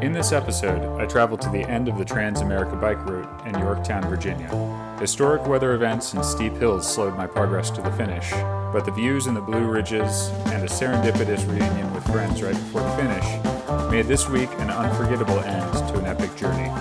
In this episode, I traveled to the end of the Trans-America Bike Route in Yorktown, Virginia. Historic weather events and steep hills slowed my progress to the finish, but the views in the Blue Ridges and a serendipitous reunion with friends right before the finish made this week an unforgettable end to an epic journey.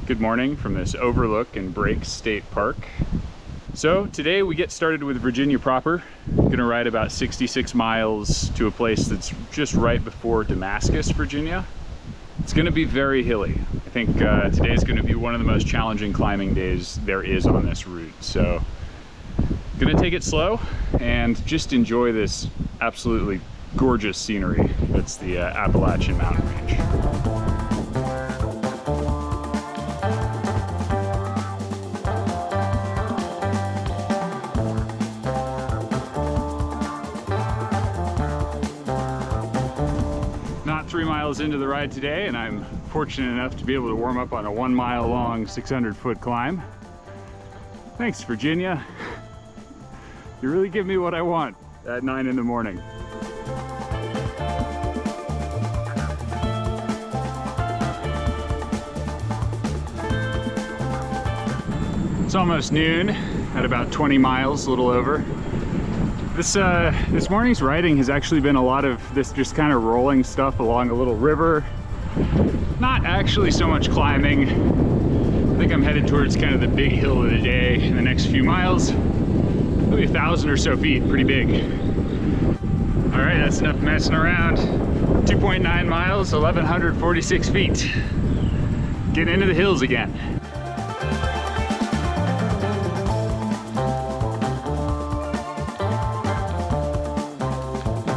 Good morning from this overlook in Breaks State Park. So today we get started with Virginia proper. I'm gonna ride about 66 miles to a place that's just right before Damascus, Virginia. It's gonna be very hilly. I think today is gonna be one of the most challenging climbing days there is on this route. So I'm gonna take it slow and just enjoy this absolutely gorgeous scenery that's the Appalachian mountain range. Not 3 miles into the ride today, and I'm fortunate enough to be able to warm up on a 1 mile long 600-foot climb. Thanks, Virginia. You really give me what I want at 9 in the morning. It's almost noon at about 20 miles, a little over. This morning's riding has actually been a lot of this just kind of rolling stuff along a little river. Not actually so much climbing. I think I'm headed towards kind of the big hill of the day in the next few miles. Maybe 1,000 or so feet, pretty big. All right, that's enough messing around. 2.9 miles, 1,146 feet. Get into the hills again.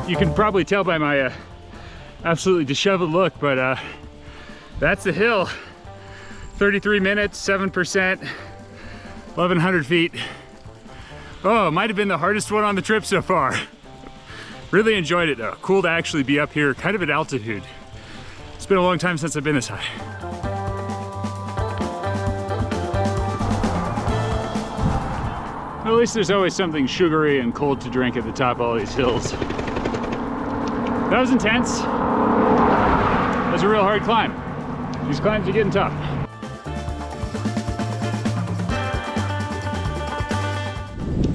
You can probably tell by my absolutely disheveled look, but that's the hill. 33 minutes, 7%, 1,100 feet. Oh, it might have been the hardest one on the trip so far. Really enjoyed it though. Cool to actually be up here, kind of at altitude. It's been a long time since I've been this high. Well, at least there's always something sugary and cold to drink at the top of all these hills. That was intense. That was a real hard climb. These climbs are getting tough.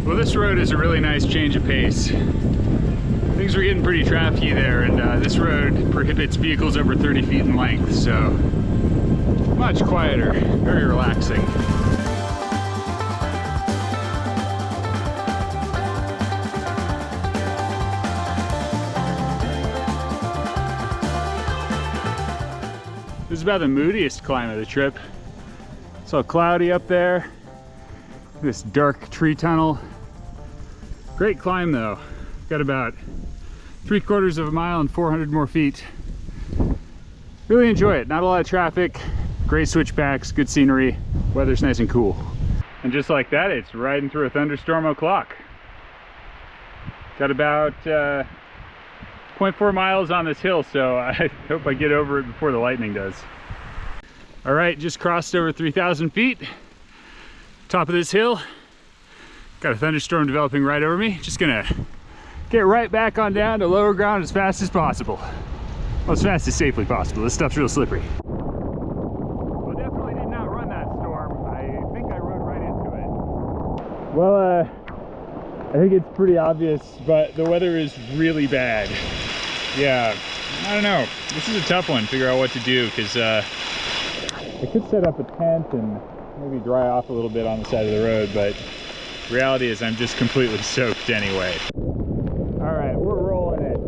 Well, this road is a really nice change of pace. Things were getting pretty trafficy there, and this road prohibits vehicles over 30 feet in length, so much quieter, very relaxing. This is about the moodiest climb of the trip. It's all cloudy up there. This dark tree tunnel. Great climb though. Got about 3/4 of a mile and 400 more feet. Really enjoy it. Not a lot of traffic. Great switchbacks, good scenery. Weather's nice and cool. And just like that, it's riding through a thunderstorm o'clock. Got about 0.4 miles on this hill, so I hope I get over it before the lightning does. All right, just crossed over 3,000 feet. Top of this hill. Got a thunderstorm developing right over me. Just gonna get right back on down to lower ground as fast as possible. Well, as fast as safely possible. This stuff's real slippery. Well, definitely did not run that storm. I think I rode right into it. Well, I think it's pretty obvious, but the weather is really bad. Yeah, I don't know. This is a tough one, figure out what to do, because I could set up a tent and maybe dry off a little bit on the side of the road, but the reality is I'm just completely soaked anyway. All right, we're rolling it.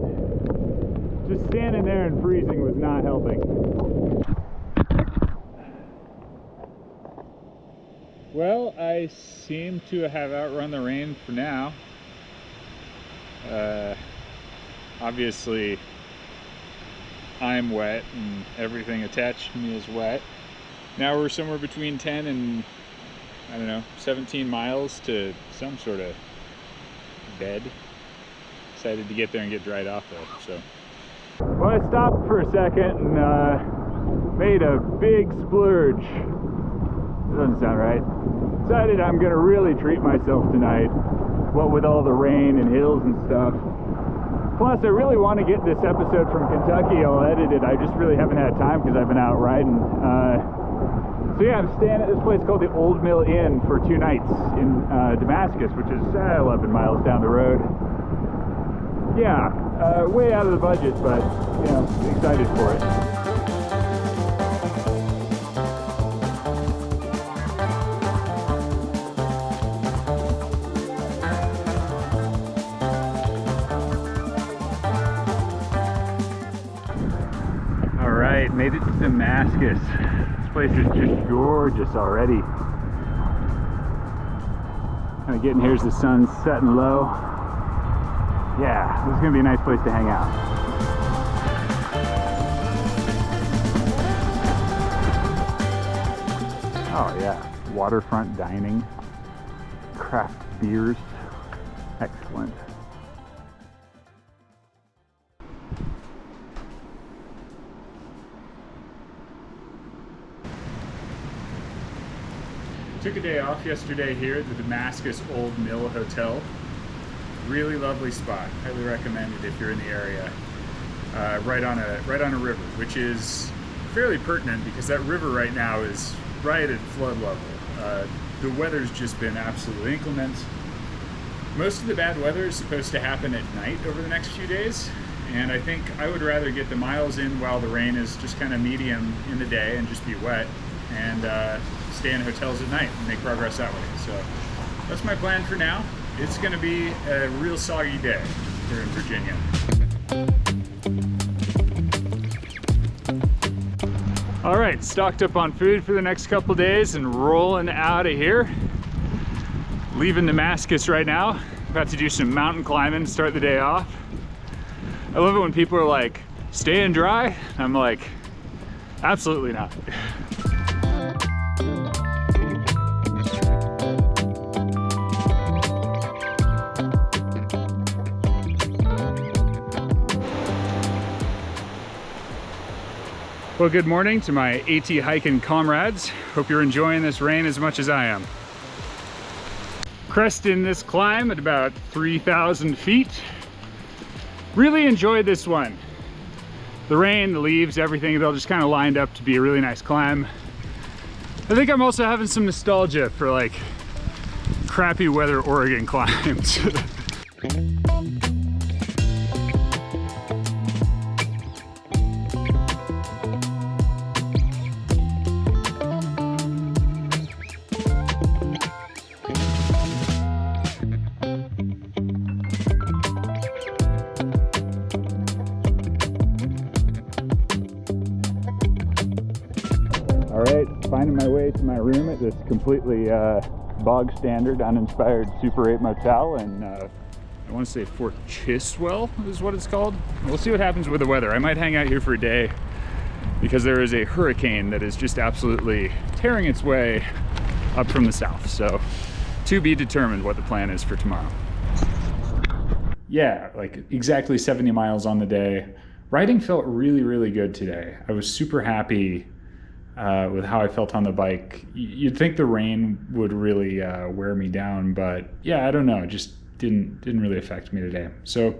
Just standing there and freezing was not helping. Well, I seem to have outrun the rain for now. Obviously I'm wet and everything attached to me is wet. Now we're somewhere between 10 and, I don't know, 17 miles to some sort of bed. Excited to get there and get dried off though, so. Well, I stopped for a second and made a big splurge. Doesn't sound right. Decided I'm gonna really treat myself tonight, what with all the rain and hills and stuff. Plus, I really want to get this episode from Kentucky all edited. I just really haven't had time because I've been out riding. So yeah, I'm staying at this place called the Old Mill Inn for 2 nights in Damascus, which is 11 miles down the road. Yeah, way out of the budget, but you know, excited for it. Made it to Damascus. This place is just gorgeous already. Kind of getting here as the sun's setting low. Yeah, this is gonna be a nice place to hang out. Oh yeah, waterfront dining, craft beers, excellent. Took a day off yesterday here at the Damascus Old Mill Hotel. Really lovely spot. Highly recommend it if you're in the area. Right on a river, which is fairly pertinent because that river right now is right at flood level. The weather's just been absolutely inclement. Most of the bad weather is supposed to happen at night over the next few days, and I think I would rather get the miles in while the rain is just kind of medium in the day and just be wet, and stay in hotels at night and make progress that way. So that's my plan for now. It's going to be a real soggy day here in Virginia. All right, stocked up on food for the next couple days and rolling out of here. Leaving Damascus right now. About to do some mountain climbing, start the day off. I love it when people are like, staying dry. I'm like, absolutely not. Well, good morning to my AT hiking comrades. Hope you're enjoying this rain as much as I am. Cresting this climb at about 3,000 feet. Really enjoyed this one. The rain, the leaves, everything, it all just kind of lined up to be a really nice climb. I think I'm also having some nostalgia for like crappy weather Oregon climbs. Finding my way to my room at this completely bog standard, uninspired Super 8 motel, and I want to say Fort Chiswell is what it's called. We'll see what happens with the weather. I might hang out here for a day because there is a hurricane that is just absolutely tearing its way up from the south. So to be determined what the plan is for tomorrow. Yeah, like exactly 70 miles on the day. Riding felt really, really good today. I was super happy with how I felt on the bike. You'd think the rain would really wear me down, but yeah, I don't know. It just didn't really affect me today. So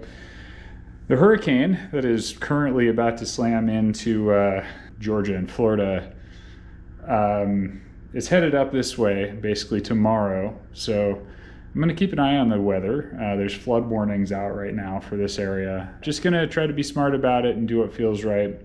the hurricane that is currently about to slam into Georgia and Florida is headed up this way basically tomorrow. So I'm going to keep an eye on the weather. There's flood warnings out right now for this area. Just going to try to be smart about it and do what feels right.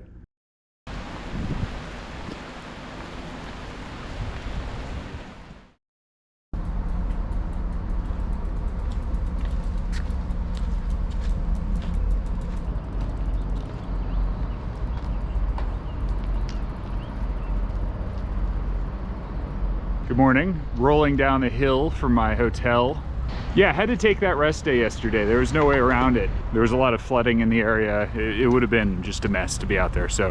Good morning. Rolling down the hill from my hotel. Yeah, I had to take that rest day yesterday. There was no way around it. There was a lot of flooding in the area. It would have been just a mess to be out there. So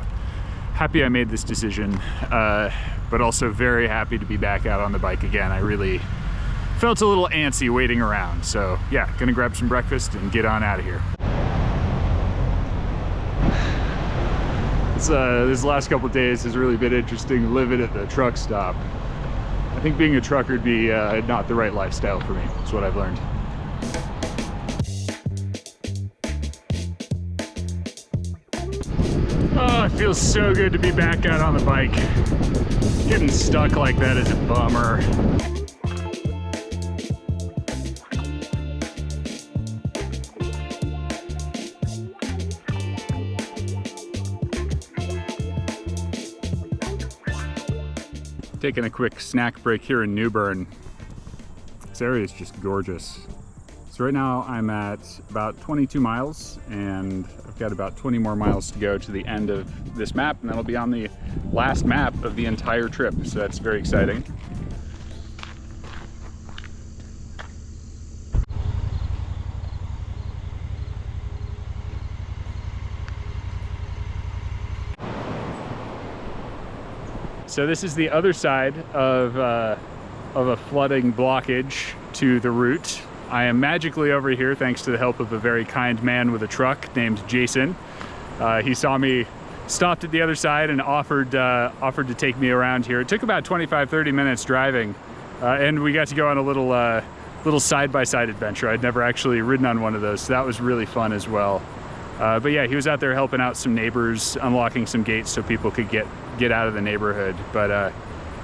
happy I made this decision, but also very happy to be back out on the bike again. I really felt a little antsy waiting around. So yeah, gonna grab some breakfast and get on out of here. This last couple of days has really been interesting living at the truck stop. I think being a trucker would be not the right lifestyle for me. That's what I've learned. Oh, it feels so good to be back out on the bike. Getting stuck like that is a bummer. Taking a quick snack break here in New Bern. This area is just gorgeous. So right now I'm at about 22 miles and I've got about 20 more miles to go to the end of this map, and that'll be on the last map of the entire trip. So that's very exciting. So this is the other side of a flooding blockage to the route. I am magically over here thanks to the help of a very kind man with a truck named Jason. He saw me, stopped at the other side and offered to take me around here. It took about 25-30 minutes driving, and we got to go on a little side-by-side adventure. I'd never actually ridden on one of those, so that was really fun as well. But yeah, he was out there helping out some neighbors, unlocking some gates so people could get out of the neighborhood. But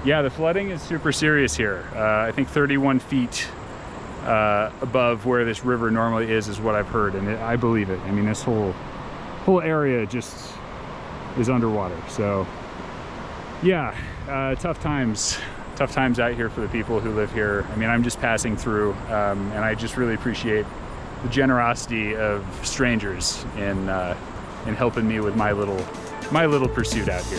yeah, the flooding is super serious here. I think 31 feet above where this river normally is what I've heard, and I believe it. I mean, this whole area just is underwater. So yeah, tough times out here for the people who live here. I mean, I'm just passing through, and I just really appreciate the generosity of strangers in helping me with my little pursuit out here.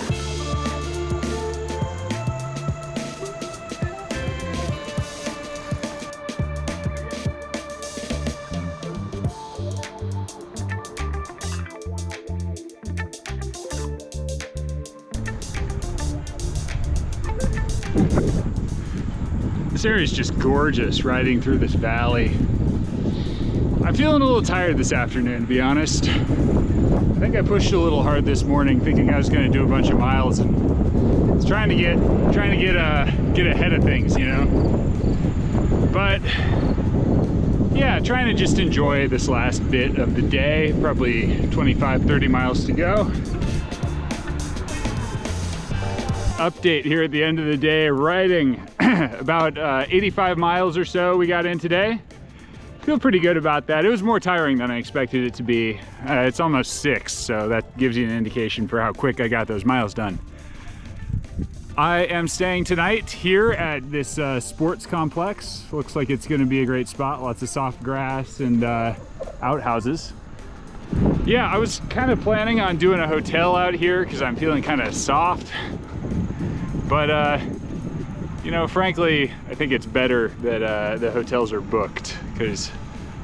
This area is just gorgeous, riding through this valley. I'm feeling a little tired this afternoon, to be honest. I think I pushed a little hard this morning, thinking I was going to do a bunch of miles, and I was trying to get ahead of things, you know. But yeah, trying to just enjoy this last bit of the day. Probably 25-30 miles to go. Update here at the end of the day, riding about 85 miles or so we got in today. Feel pretty good about that. It was more tiring than I expected it to be. It's almost 6, so that gives you an indication for how quick I got those miles done. I am staying tonight here at this sports complex. Looks like it's gonna be a great spot. Lots of soft grass and outhouses. Yeah, I was kind of planning on doing a hotel out here because I'm feeling kind of soft. But you know, frankly, I think it's better that the hotels are booked, because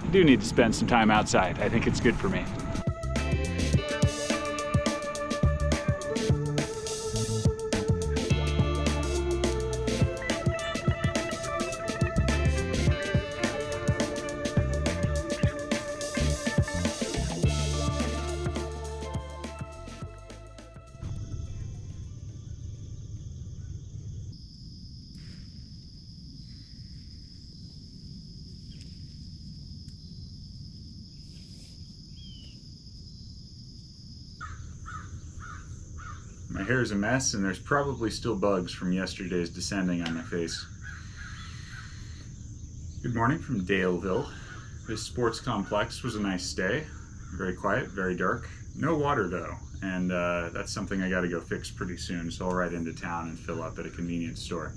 I do need to spend some time outside. I think it's good for me. My hair is a mess, and there's probably still bugs from yesterday's descending on my face. Good morning from Daleville. This sports complex was a nice stay. Very quiet, very dark. No water though, and that's something I gotta go fix pretty soon, so I'll ride into town and fill up at a convenience store.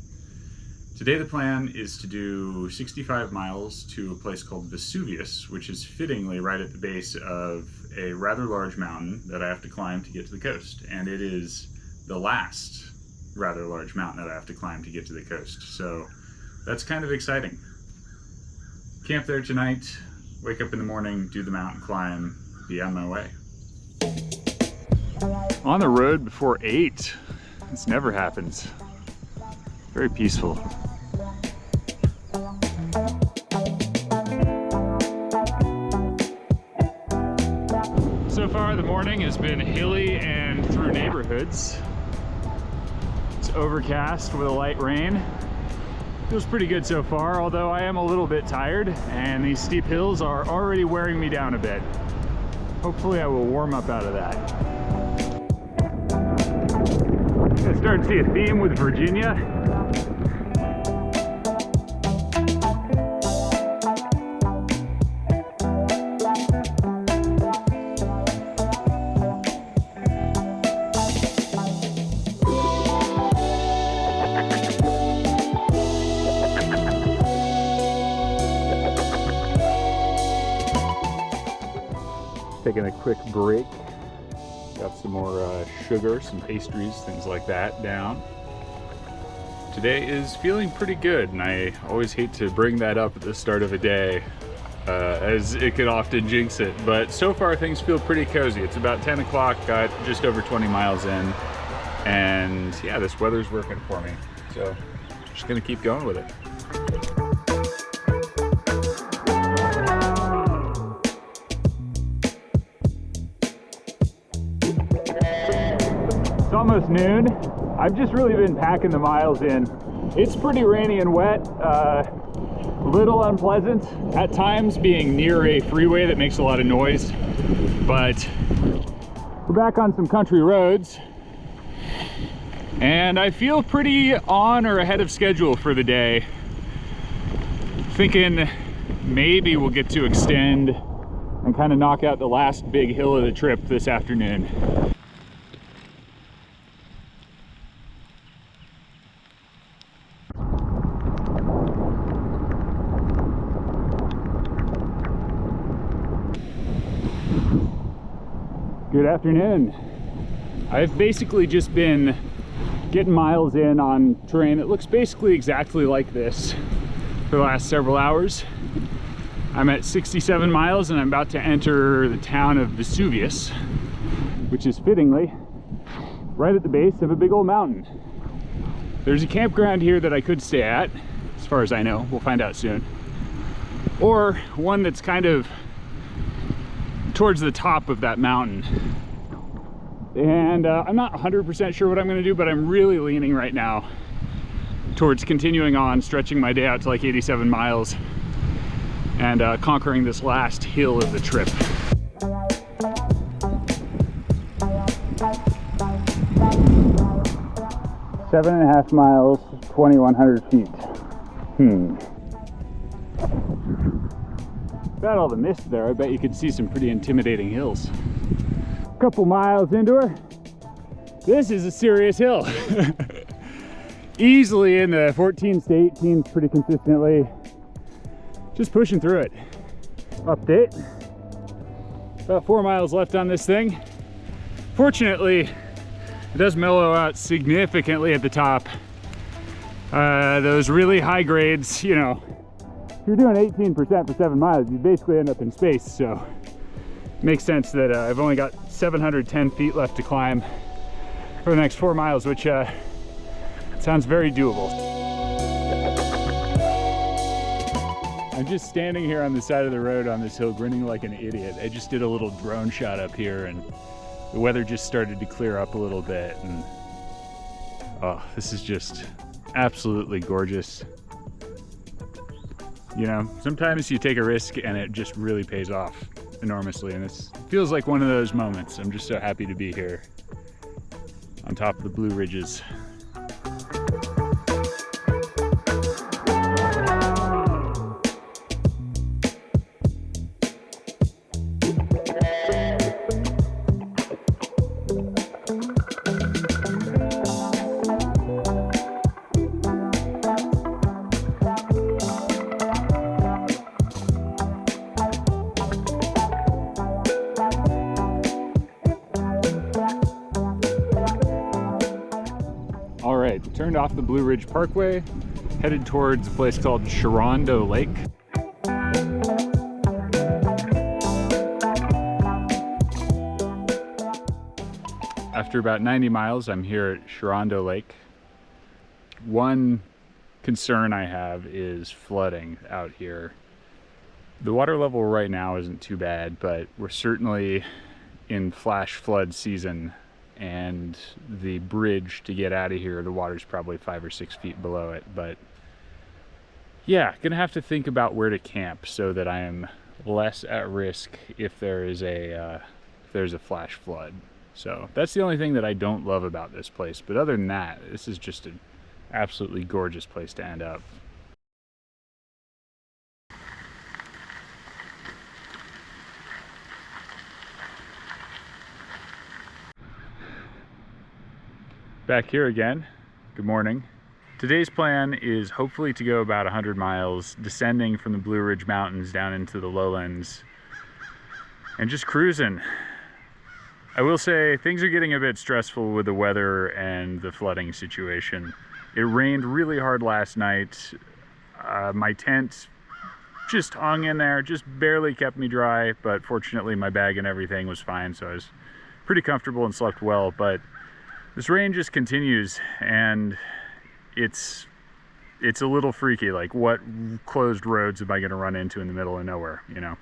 Today the plan is to do 65 miles to a place called Vesuvius, which is fittingly right at the base of a rather large mountain that I have to climb to get to the coast. And it is the last rather large mountain that I have to climb to get to the coast. So that's kind of exciting. camp there tonight, wake up in the morning, do the mountain climb, be on my way. On the road before 8. This never happens. Very peaceful. So far the morning has been hilly and through neighborhoods. It's overcast with a light rain. Feels pretty good so far, although I am a little bit tired and these steep hills are already wearing me down a bit. Hopefully I will warm up out of that. I'm starting to see a theme with Virginia. Taking a quick break. Got some more sugar, some pastries, things like that down. Today is feeling pretty good, and I always hate to bring that up at the start of a day, as it could often jinx it, but so far things feel pretty cozy. It's about 10 o'clock, got just over 20 miles in, and yeah, this weather's working for me, so just gonna keep going with it. It's almost noon. I've just really been packing the miles in. It's pretty rainy and wet, little unpleasant at times being near a freeway that makes a lot of noise, but we're back on some country roads and I feel pretty on or ahead of schedule for the day. Thinking maybe we'll get to extend and kind of knock out the last big hill of the trip this afternoon. Good afternoon. I've basically just been getting miles in on terrain that looks basically exactly like this for the last several hours. I'm at 67 miles and I'm about to enter the town of Vesuvius, which is fittingly right at the base of a big old mountain. There's a campground here that I could stay at, as far as I know. We'll find out soon. Or one that's kind of towards the top of that mountain. And I'm not 100% sure what I'm going to do, but I'm really leaning right now towards continuing on, stretching my day out to like 87 miles and conquering this last hill of the trip. Seven and a half miles, 2,100 feet. About all the mist there, I bet you could see some pretty intimidating hills. A couple miles into her. This is a serious hill. Easily in the 14s to 18s pretty consistently. Just pushing through it. Update. About 4 miles left on this thing. Fortunately, it does mellow out significantly at the top. Those really high grades, you know, if you're doing 18% for 7 miles, you basically end up in space, so it makes sense that I've only got 710 feet left to climb for the next 4 miles, which sounds very doable. I'm just standing here on the side of the road on this hill grinning like an idiot. I just did a little drone shot up here and the weather just started to clear up a little bit, and oh, this is just absolutely gorgeous. You know, sometimes you take a risk and it just really pays off enormously, and this feels like one of those moments. I'm just so happy to be here on top of the Blue Ridges. Turned off the Blue Ridge Parkway, headed towards a place called Sharonda Lake. After about 90 miles, I'm here at Sharonda Lake. One concern I have is flooding out here. The water level right now isn't too bad, but we're certainly in flash flood season, and the bridge to get out of here, the water's probably 5 or 6 feet below it. But yeah, gonna have to think about where to camp so that I am less at risk if there's a flash flood. So that's the only thing that I don't love about this place. But other than that, this is just an absolutely gorgeous place to end up. Back here again. Good morning. Today's plan is hopefully to go about 100 miles, descending from the Blue Ridge Mountains down into the lowlands and just cruising. I will say things are getting a bit stressful with the weather and the flooding situation. It rained really hard last night. My tent just hung in there, just barely kept me dry, but fortunately my bag and everything was fine, so I was pretty comfortable and slept well. But this rain just continues, and it's a little freaky. Like, what closed roads am I going to run into in the middle of nowhere, you know?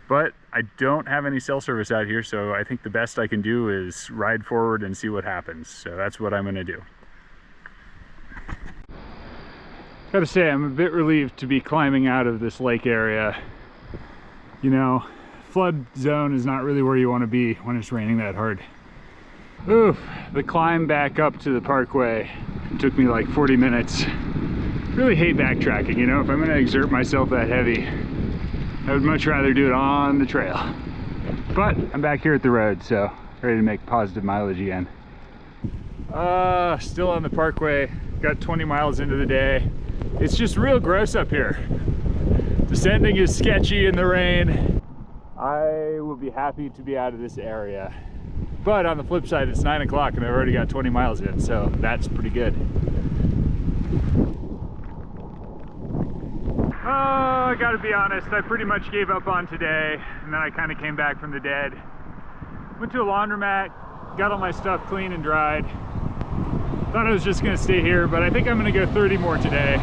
But I don't have any cell service out here, so I think the best I can do is ride forward and see what happens. So that's what I'm going to do. Gotta say, I'm a bit relieved to be climbing out of this lake area. You know, flood zone is not really where you want to be when it's raining that hard. Oof, the climb back up to the parkway took me like 40 minutes. Really hate backtracking, you know, if I'm going to exert myself that heavy, I would much rather do it on the trail. But I'm back here at the road, so ready to make positive mileage again. Still on the parkway, got 20 miles into the day. It's just real gross up here. Descending is sketchy in the rain. I will be happy to be out of this area. But on the flip side, it's 9 o'clock and I've already got 20 miles in, so that's pretty good. Oh, I gotta be honest, I pretty much gave up on today, and then I kind of came back from the dead. Went to a laundromat, got all my stuff clean and dried. Thought I was just gonna stay here, but I think I'm gonna go 30 more today.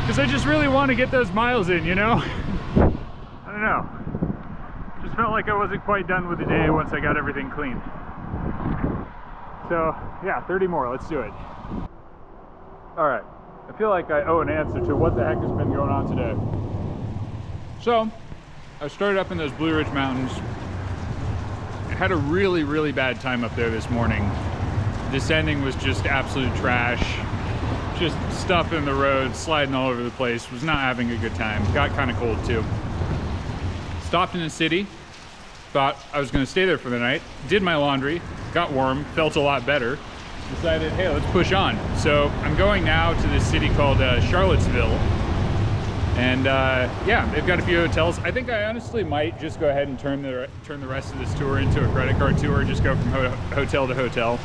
Because I just really want to get those miles in, you know? I don't know. Just felt like I wasn't quite done with the day once I got everything clean. So yeah, 30 more, let's do it. All right. I feel like I owe an answer to what the heck has been going on today. So, I started up in those Blue Ridge Mountains. I had a really, really bad time up there this morning. Descending was just absolute trash. Just stuff in the road, sliding all over the place. Was not having a good time. Got kind of cold too. Stopped in the city. Thought I was going to stay there for the night. Did my laundry. Got warm. Felt a lot better. Decided, hey, let's push on. So I'm going now to this city called Charlottesville, and yeah, they've got a few hotels. I think I honestly might just go ahead and turn the rest of this tour into a credit card tour. Just go from hotel to hotel,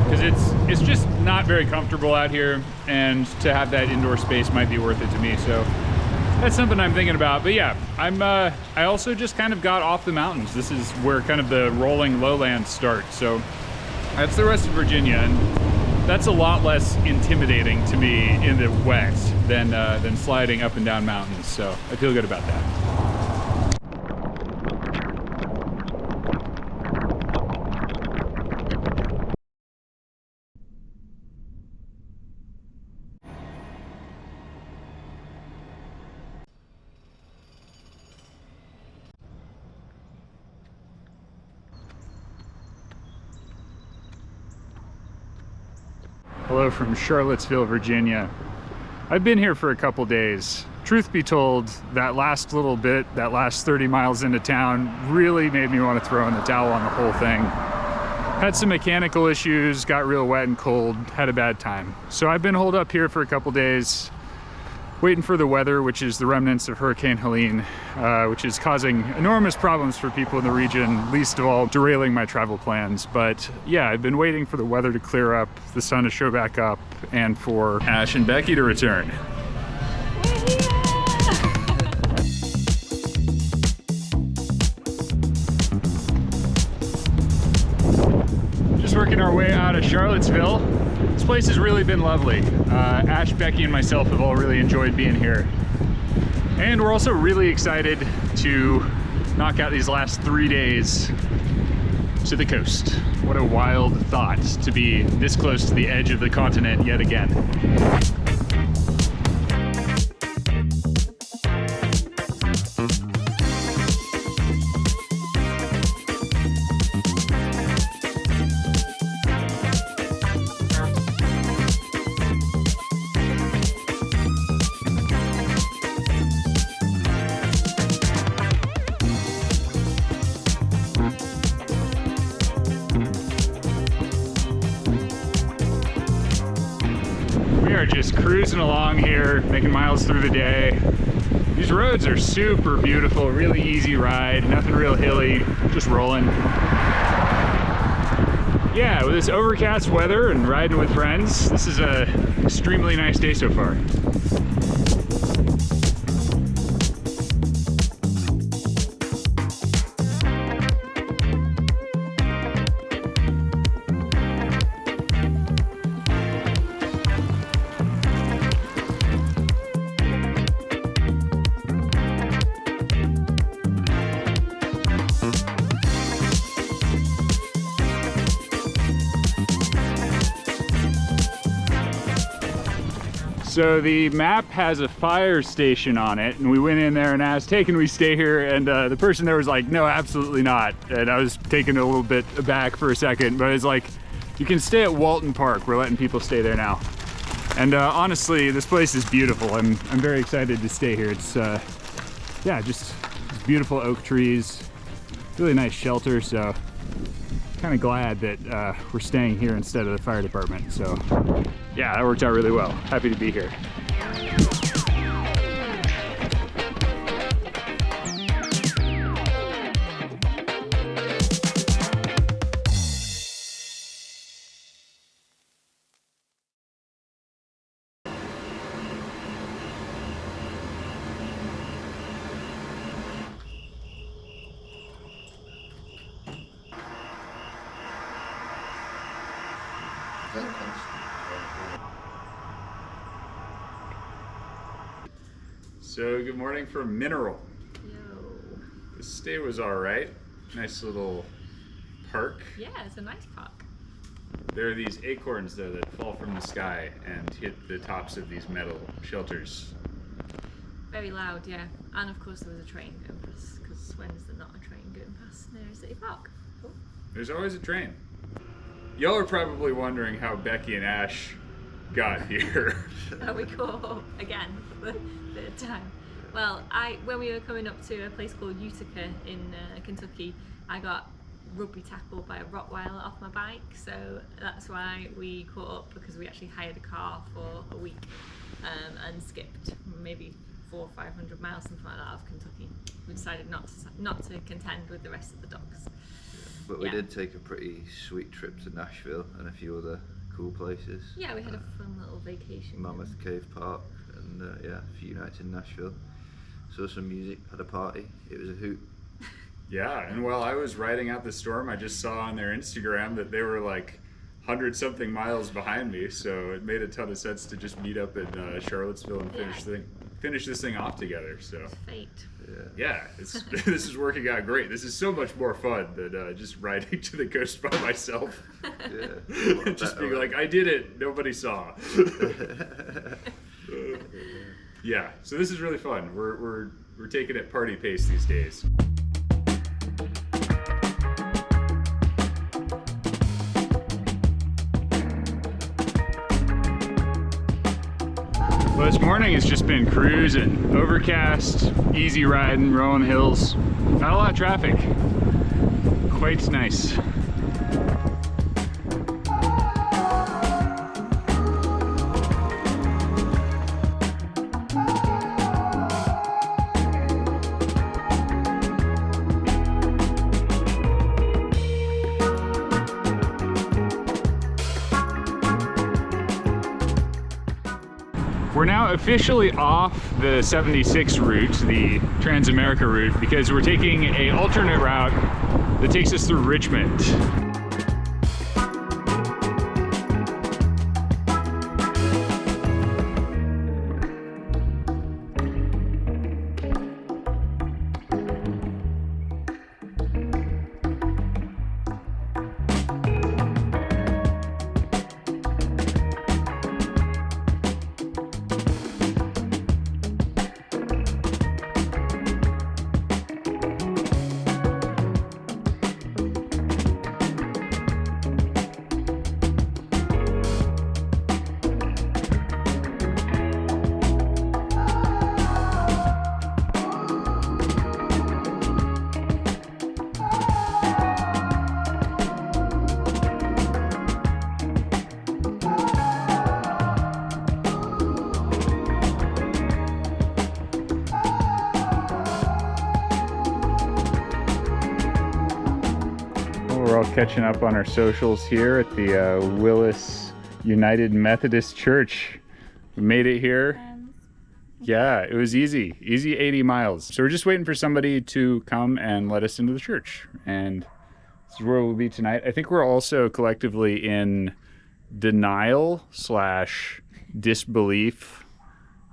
because it's just not very comfortable out here, and to have that indoor space might be worth it to me. So that's something I'm thinking about. But yeah, I also just kind of got off the mountains. This is where kind of the rolling lowlands start. So that's the rest of Virginia, and that's a lot less intimidating to me in the west than sliding up and down mountains. So I feel good about that. Hello from Charlottesville, Virginia. I've been here for a couple days. Truth be told, that last little bit, that last 30 miles into town, really made me want to throw in the towel on the whole thing. Had some mechanical issues, got real wet and cold, had a bad time. So I've been holed up here for a couple days, waiting for the weather, which is the remnants of Hurricane Helene, which is causing enormous problems for people in the region, least of all derailing my travel plans. But yeah, I've been waiting for the weather to clear up, the sun to show back up, and for Ash and Becky to return. working our way out of Charlottesville. This place has really been lovely. Ash, Becky, and myself have all really enjoyed being here. And we're also really excited to knock out these last 3 days to the coast. What a wild thought to be this close to the edge of the continent yet again. Just cruising along here, making miles through the day. These roads are super beautiful, really easy ride, nothing real hilly, just rolling. Yeah, with this overcast weather and riding with friends, this is an extremely nice day so far. So the map has a fire station on it, and we went in there and asked, hey, can we stay here? And the person there was like, no, absolutely not. And I was taken a little bit aback for a second, but it's like, you can stay at Walton Park. We're letting people stay there now. And honestly, this place is beautiful. I'm very excited to stay here. It's, yeah, just beautiful oak trees, really nice shelter. So kind of glad that we're staying here instead of the fire department. So yeah, that worked out really well. Happy to be here. So good morning from Mineral. Yo. The stay was all right. Nice little park. Yeah, it's a nice park. There are these acorns though that fall from the sky and hit the tops of these metal shelters. Very loud, yeah. And of course there was a train going past, because when is there not a train going past near City Park? Oh. There's always a train. Y'all are probably wondering how Becky and Ash got here. There we go, again, for the third time. Well, when we were coming up to a place called Utica in Kentucky, I got rugby tackled by a Rottweiler off my bike, so that's why we caught up, because we actually hired a car for a week and skipped maybe 400 or 500 miles, something like that, out of Kentucky. We decided not to contend with the rest of the dogs. But we did take a pretty sweet trip to Nashville and a few other cool places. Yeah, we had a fun little vacation. Mammoth Cave Park and yeah, a few nights in Nashville. Saw some music, had a party. It was a hoot. Yeah, and while I was riding out the storm, I just saw on their Instagram that they were like 100-something miles behind me, so it made a ton of sense to just meet up in Charlottesville and finish this thing off together. So it's fate. Yeah, this is working out great. This is so much more fun than just riding to the coast by myself. Yeah, just being like, I did it, nobody saw. Yeah, so this is really fun. We're taking it party pace these days. Well, this morning has just been cruising. Overcast, easy riding, rolling hills. Not a lot of traffic. Quite nice. We're now officially off the 76 route, the Trans-America route, because we're taking an alternate route that takes us through Richmond. we're all catching up on our socials here at the Willis United Methodist Church. We made it here. Yeah, it was easy 80 miles. So we're just waiting for somebody to come and let us into the church. And this is where we'll be tonight. I think we're also collectively in denial / disbelief.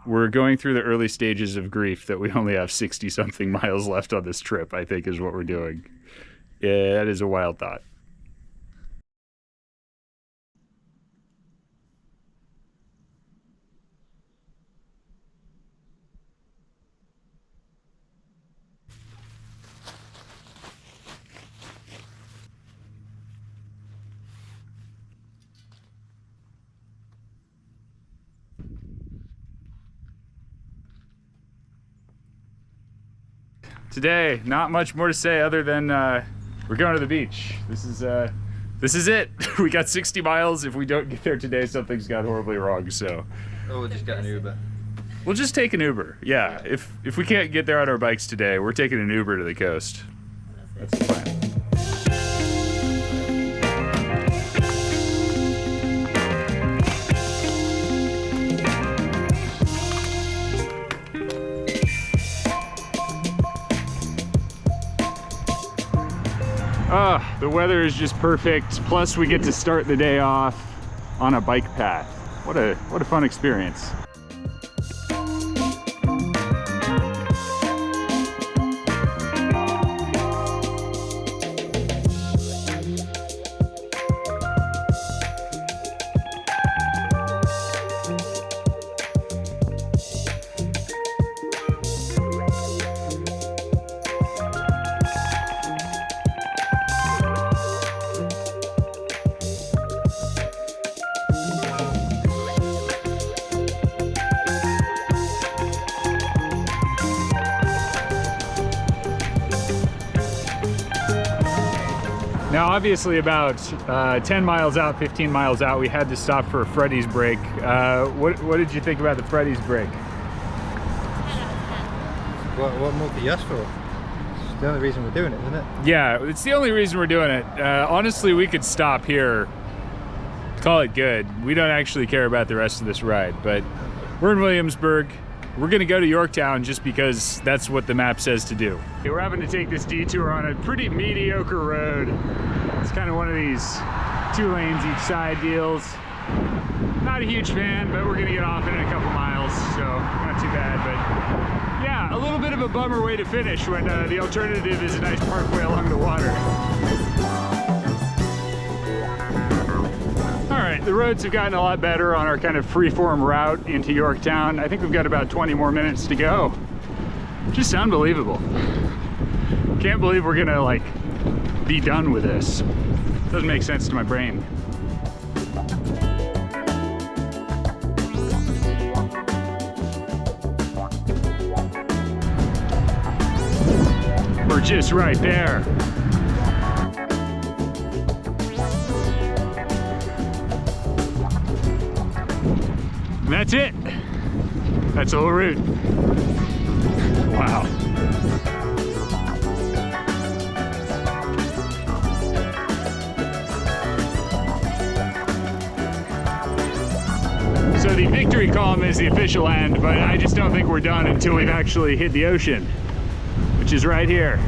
We're going through the early stages of grief that we only have 60 something miles left on this trip, I think is what we're doing. Yeah, that is a wild thought. Today, not much more to say other than we're going to the beach. This is it. We got 60 miles. If we don't get there today, something's gone horribly wrong. So, oh, we'll just get an Uber. We'll just take an Uber. Yeah. If we can't get there on our bikes today, we're taking an Uber to the coast. That's the plan. Ah, the weather is just perfect. Plus we get to start the day off on a bike path. What a fun experience. Now, obviously about 10 miles out, 15 miles out, we had to stop for a Freddy's break. What did you think about the Freddy's break? 10 out of 10. What more could you ask for? It's the only reason we're doing it, isn't it? Yeah, it's the only reason we're doing it. Honestly, we could stop here, call it good. We don't actually care about the rest of this ride, but we're in Williamsburg. We're gonna go to Yorktown just because that's what the map says to do. We're having to take this detour on a pretty mediocre road. It's kind of one of these 2 lanes each side deals. Not a huge fan, but we're gonna get off in a couple miles, so not too bad. But yeah, a little bit of a bummer way to finish when the alternative is a nice parkway along the water. Alright, the roads have gotten a lot better on our kind of freeform route into Yorktown. I think we've got about 20 more minutes to go. Just unbelievable. Can't believe we're gonna like be done with this. Doesn't make sense to my brain. We're just right there. And that's it. That's the whole route. Wow. So the victory column is the official end, but I just don't think we're done until we've actually hit the ocean, which is right here.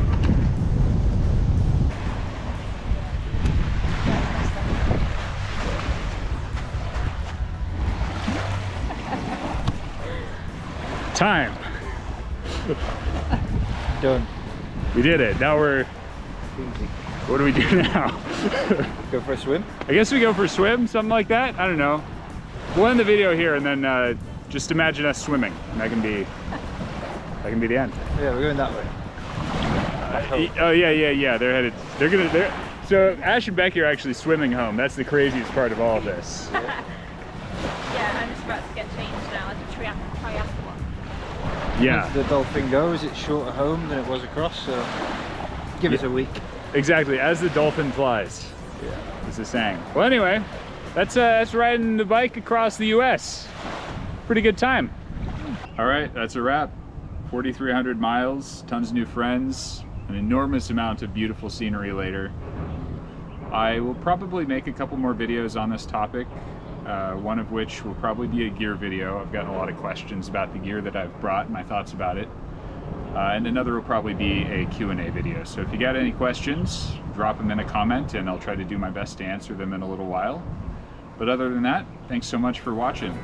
Time. Done. We did it. Now we're... What do we do now? Go for a swim? I guess we go for a swim, something like that. I don't know. We'll end the video here and then just imagine us swimming. And that can be the end. Yeah, we're going that way. Oh yeah. They're headed. So Ash and Becky are actually swimming home. That's the craziest part of all of this. Yeah, I'm just about to get changed now. Like a triathlon. Yeah. As the Dolphin goes, it's shorter home than it was across, so give us a week. Exactly, as the Dolphin flies. Yeah. Is the saying. Well, anyway, that's riding the bike across the U.S. Pretty good time. All right, that's a wrap. 4,300 miles, tons of new friends, an enormous amount of beautiful scenery later. I will probably make a couple more videos on this topic, one of which will probably be a gear video. I've gotten a lot of questions about the gear that I've brought and my thoughts about it. And another will probably be a Q&A video. So if you got any questions, drop them in a comment and I'll try to do my best to answer them in a little while. But other than that, thanks so much for watching.